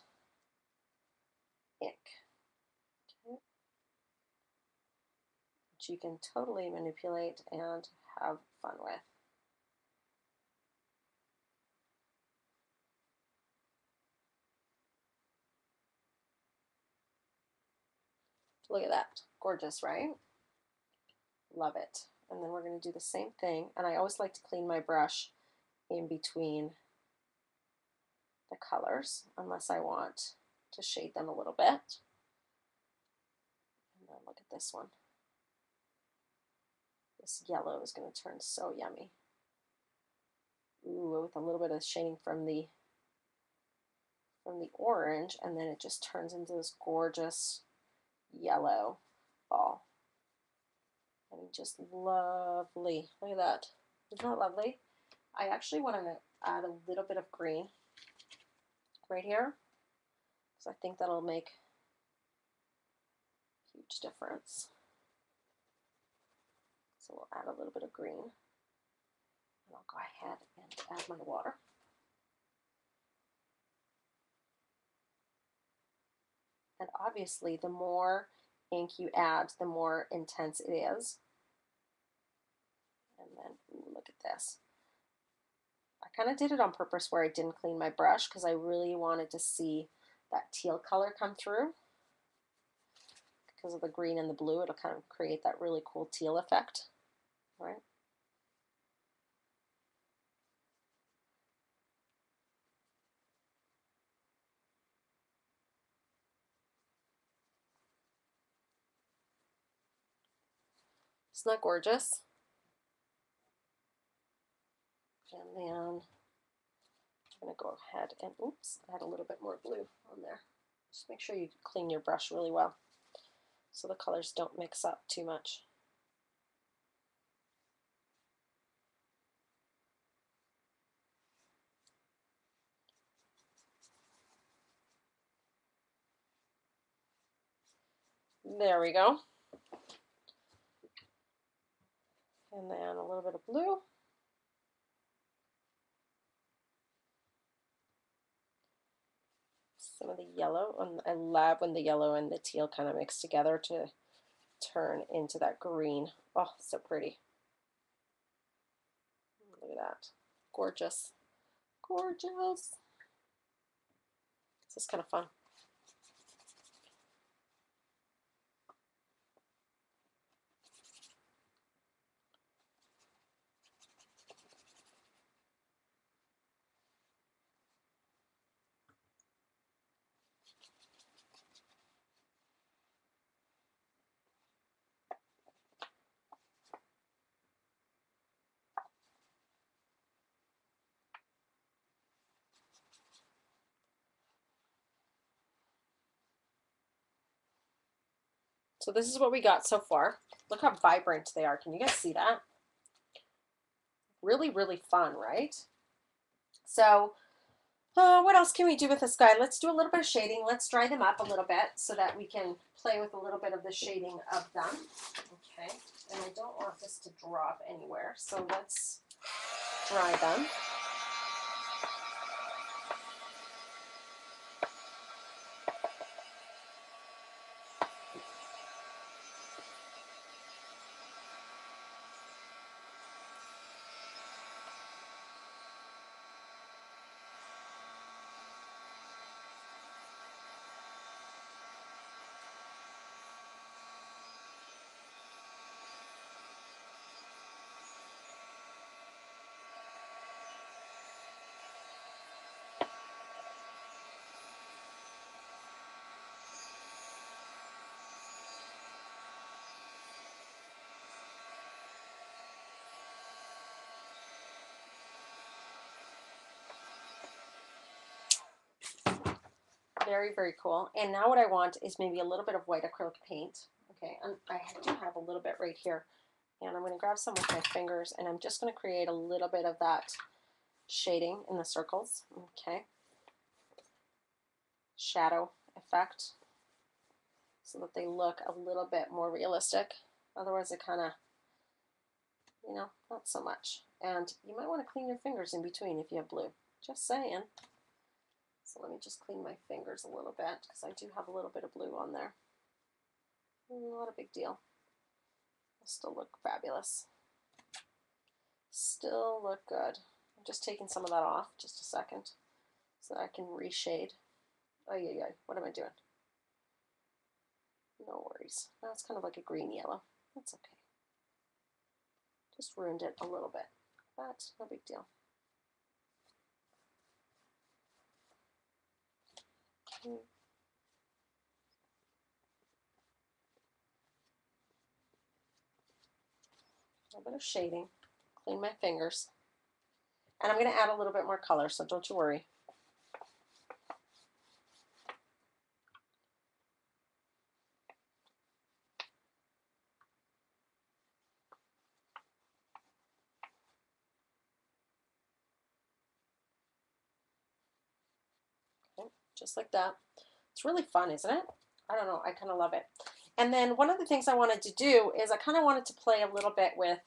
ink. Okay. Which you can totally manipulate and have fun with. Look at that. Gorgeous, right? Love it. And then we're going to do the same thing. And I always like to clean my brush in between the colors, unless I want to shade them a little bit. And then look at this one. This yellow is going to turn so yummy. Ooh, with a little bit of shading from the orange, and then it just turns into this gorgeous yellow ball. I mean, just lovely. Look at that. Isn't that lovely? I actually want to add a little bit of green right here, because I think that'll make a huge difference. So we'll add a little bit of green, and I'll go ahead and add my water. And obviously, the more ink you add, the more intense it is. And then, ooh, look at this. I kind of did it on purpose where I didn't clean my brush, because I really wanted to see that teal color come through. Because of the green and the blue, it'll kind of create that really cool teal effect, right? Isn't that gorgeous? And then I'm going to go ahead and, oops, add a little bit more blue on there. Just make sure you clean your brush really well so the colors don't mix up too much. There we go. And then a little bit of blue. Some of the yellow, and I love when the yellow and the teal kind of mix together to turn into that green. Oh, so pretty. Look at that. Gorgeous. Gorgeous. This is kind of fun. So this is what we got so far. Look how vibrant they are. Can you guys see that? Really, really fun, right? So what else can we do with this guy? Let's do a little bit of shading. Let's dry them up a little bit so that we can play with a little bit of the shading of them. Okay, and I don't want this to drop anywhere, so let's dry them. Very, very cool. And now what I want is maybe a little bit of white acrylic paint. Okay, and I do have a little bit right here. And I'm going to grab some with my fingers, and I'm just going to create a little bit of that shading in the circles. Okay. Shadow effect so that they look a little bit more realistic. Otherwise, it kind of, you know, not so much. And you might want to clean your fingers in between if you have blue. Just saying. So let me just clean my fingers a little bit because I do have a little bit of blue on there. Not a big deal. It'll still look fabulous. Still look good. I'm just taking some of that off, just a second, so that I can reshade. Oh yeah, what am I doing? No worries. Now it's kind of like a green yellow. That's okay. Just ruined it a little bit, but no big deal. Okay. A little bit of shading. Clean my fingers. And I'm going to add a little bit more color, so don't you worry. Okay, just like that. It's really fun, isn't it? I don't know. I kind of love it. And then one of the things I wanted to do is I kind of wanted to play a little bit with,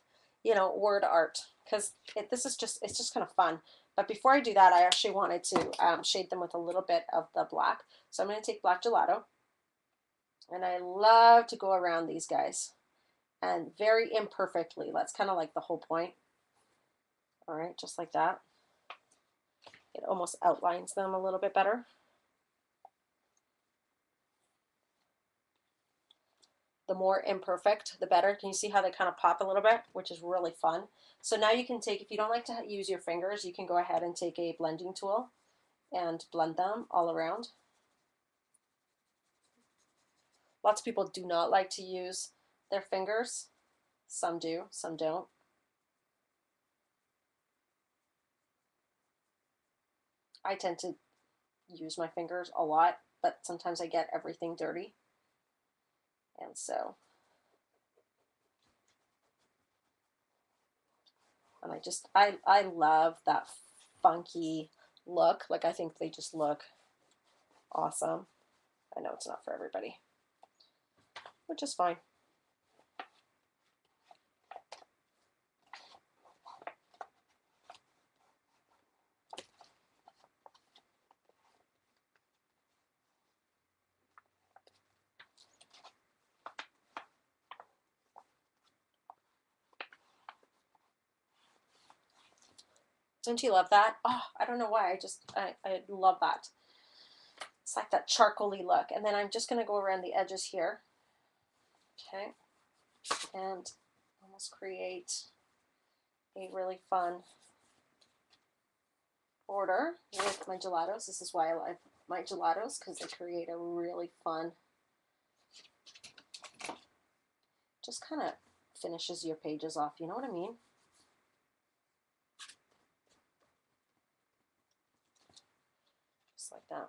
you know, word art, because it's just kind of fun. But before I do that, I actually wanted to shade them with a little bit of the black. So I'm going to take black gelato, and I love to go around these guys, and very imperfectly. That's kind of like the whole point. All right, just like that. It almost outlines them a little bit better. The more imperfect, the better. Can you see how they kind of pop a little bit, which is really fun? So now you can take, if you don't like to use your fingers, you can go ahead and take a blending tool and blend them all around. Lots of people do not like to use their fingers. Some do, some don't. I tend to use my fingers a lot, but sometimes I get everything dirty. And so, and I love that funky look. Like, I think they just look awesome. I know it's not for everybody, which is fine. Don't you love that? Oh, I don't know why. I love that. It's like that charcoaly look. And then I'm just going to go around the edges here. Okay. And almost create a really fun border with my gelatos. This is why I like my gelatos, because they create a really fun, just kind of finishes your pages off. You know what I mean? Just like that.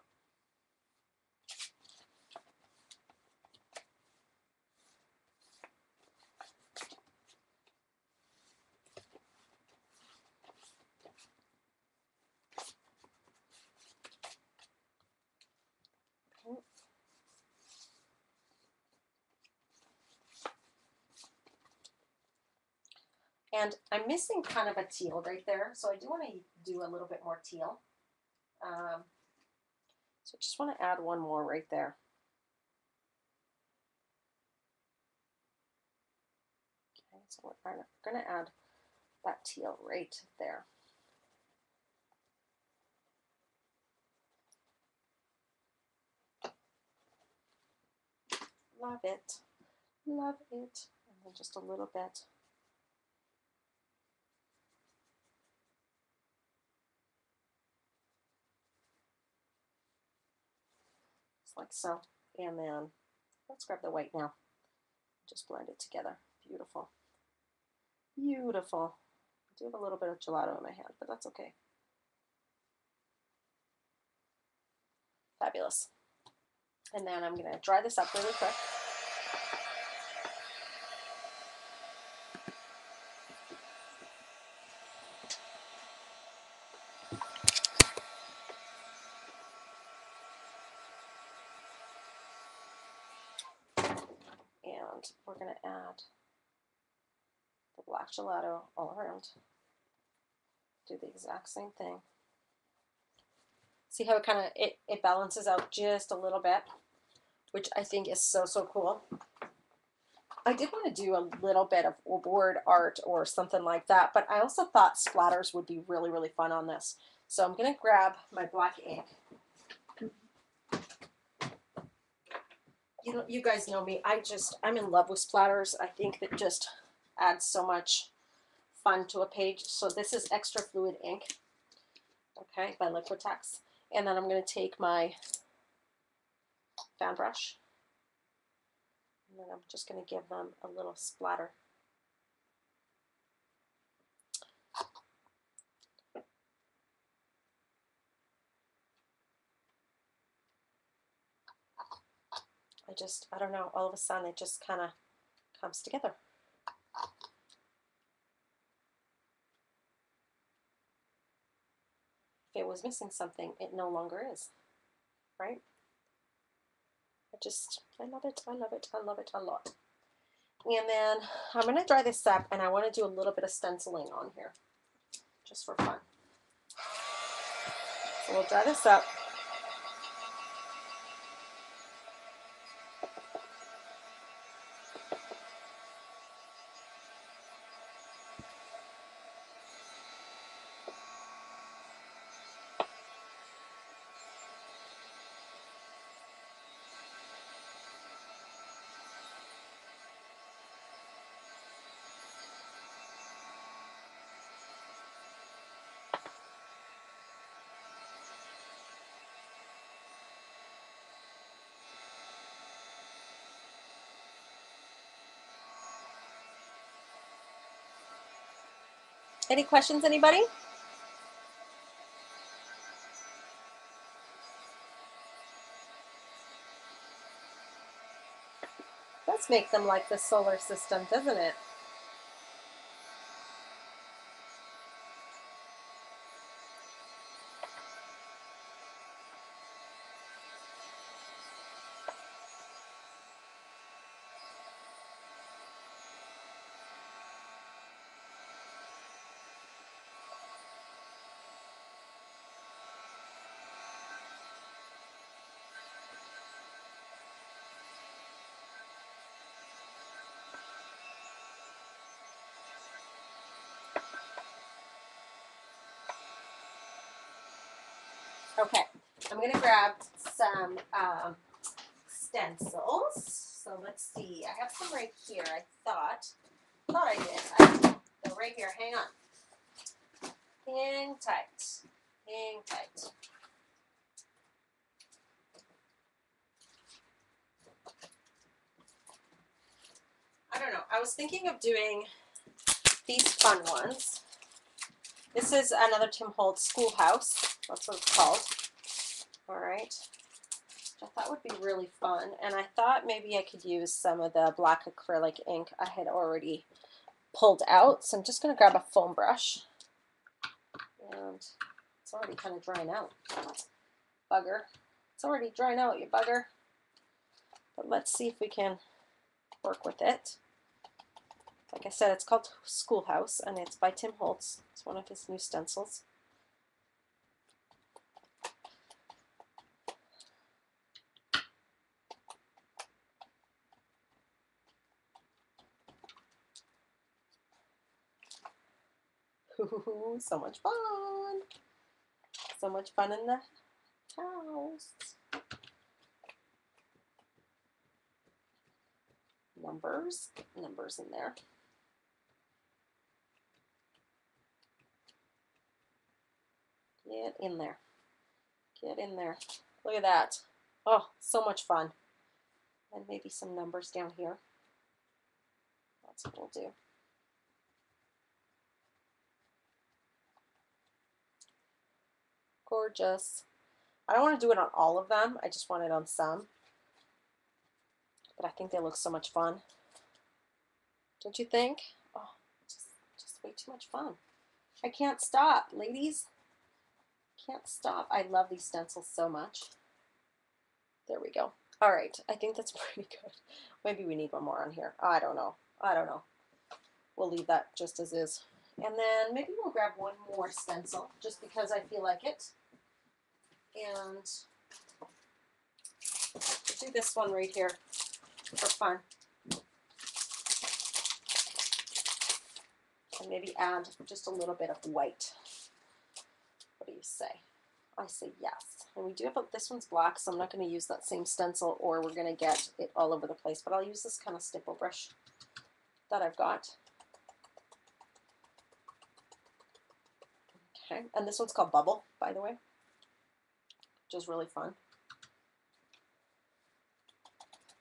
And I'm missing kind of a teal right there, so I do want to do a little bit more teal. So I just want to add one more right there. Okay, so we're going to add that teal right there. Love it. Love it. And then just a little bit. Just like so. And then let's grab the white now. Just blend it together. Beautiful. Beautiful. I do have a little bit of gelato in my hand, but that's okay. Fabulous. And then I'm going to dry this up really quick. And we're going to add the black gelato all around. Do the exact same thing. See how it kind of, it balances out just a little bit, which I think is so, so cool. I did want to do a little bit of word art or something like that, but I also thought splatters would be really, really fun on this. So I'm going to grab my black ink. You guys know me. I'm in love with splatters. I think that just adds so much fun to a page. So this is extra fluid ink, okay, by Liquitex. And then I'm going to take my fan brush, and then I'm just going to give them a little splatter. I don't know, all of a sudden it just kind of comes together. If it was missing something, it no longer is, right? I love it, I love it, I love it a lot. And then I'm going to dry this up, and I want to do a little bit of stenciling on here, just for fun. So we'll dry this up. Any questions, anybody? Does make them like the solar system, doesn't it? Okay, I'm going to grab some stencils. So let's see. I have some right here. I thought I did. They're right here. Hang on. Hang tight. Hang tight. I don't know. I was thinking of doing these fun ones. This is another Tim Holtz Schoolhouse. That's what it's called. All right. I thought would be really fun, and I thought maybe I could use some of the black acrylic ink I had already pulled out. So I'm just going to grab a foam brush, and it's already kind of drying out. Bugger. It's already drying out, you bugger. But let's see if we can work with it. Like I said, it's called Schoolhouse, and it's by Tim Holtz. It's one of his new stencils. Ooh, so much fun! So much fun in the house. Numbers in there. Get in there. Get in there. Look at that. Oh, so much fun. And maybe some numbers down here. That's what we'll do. Gorgeous. I don't want to do it on all of them. I just want it on some. But I think they look so much fun. Don't you think? Oh, just way too much fun. I can't stop, ladies. Can't stop. I love these stencils so much. There we go. All right, I think that's pretty good. Maybe we need one more on here. I don't know. I don't know. We'll leave that just as is. And then maybe we'll grab one more stencil just because I feel like it. And do this one right here for fun. And maybe add just a little bit of white. What do you say? I say yes. And we do have this one's black, so I'm not going to use that same stencil or we're going to get it all over the place. But I'll use this kind of stipple brush that I've got. Okay, and this one's called Bubble, by the way, which is really fun.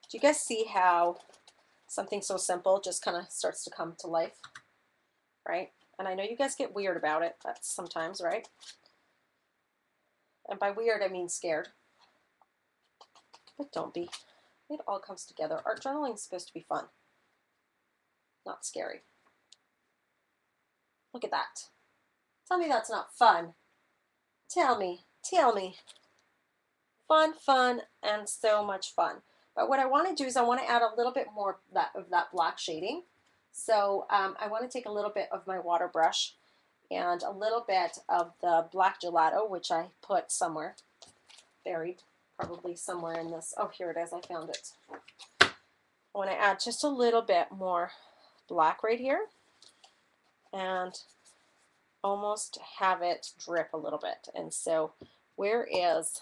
Do you guys see how something so simple just kind of starts to come to life, right? And I know you guys get weird about it, that's sometimes, right? And by weird, I mean scared. But don't be. It all comes together. Art journaling is supposed to be fun, not scary. Look at that. Tell me that's not fun. Tell me. Fun, fun, and so much fun. But what I want to do is I want to add a little bit more of that black shading. So I want to take a little bit of my water brush and a little bit of the black gelato, which I put somewhere, buried, probably somewhere in this. Oh, here it is. I found it. I want to add just a little bit more black right here and almost have it drip a little bit. And so where is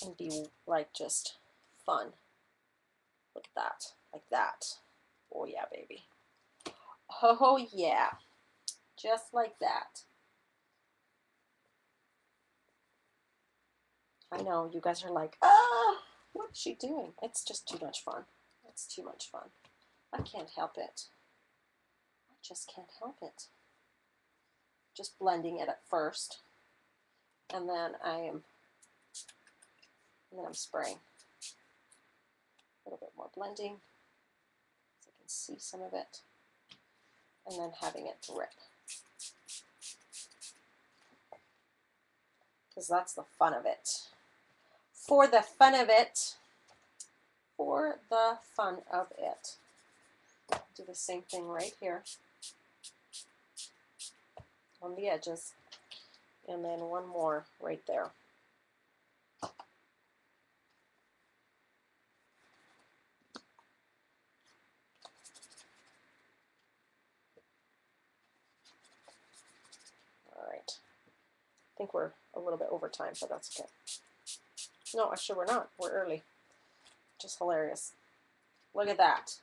and be like just fun. Look at that, like that. Oh yeah, baby. Oh yeah, just like that. I know you guys are like, ah, what is she doing? It's just too much fun. It's too much fun. I can't help it. I just can't help it. Just blending it at first, and then I'm spraying. A little bit more blending so I can see some of it, and then having it drip. Because that's the fun of it. For the fun of it. For the fun of it. Do the same thing right here on the edges, and then one more right there. All right. I think we're a little bit over time, but that's okay. No, actually we're not. We're early. Just hilarious. Look at that.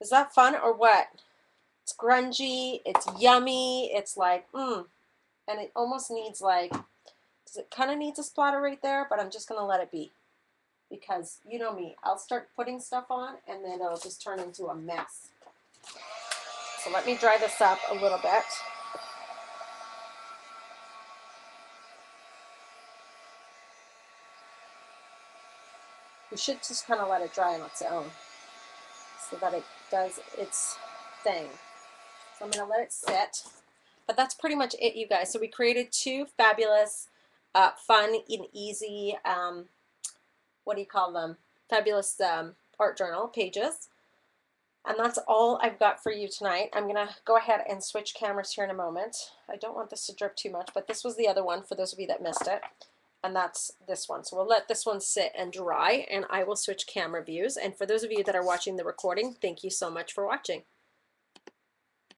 Is that fun or what? It's grungy, it's yummy, it's like, and it almost needs like, it kind of needs a splatter right there, but I'm just going to let it be. Because you know me, I'll start putting stuff on and then it'll just turn into a mess. So let me dry this up a little bit. You should just kind of let it dry on its own so that it does its thing. So I'm going to let it sit. But that's pretty much it, you guys. So we created two fabulous fun and easy, what do you call them? Fabulous art journal pages. And that's all I've got for you tonight. I'm going to go ahead and switch cameras here in a moment. I don't want this to drip too much, but this was the other one for those of you that missed it. And that's this one. So we'll let this one sit and dry, and I will switch camera views. And for those of you that are watching the recording, thank you so much for watching.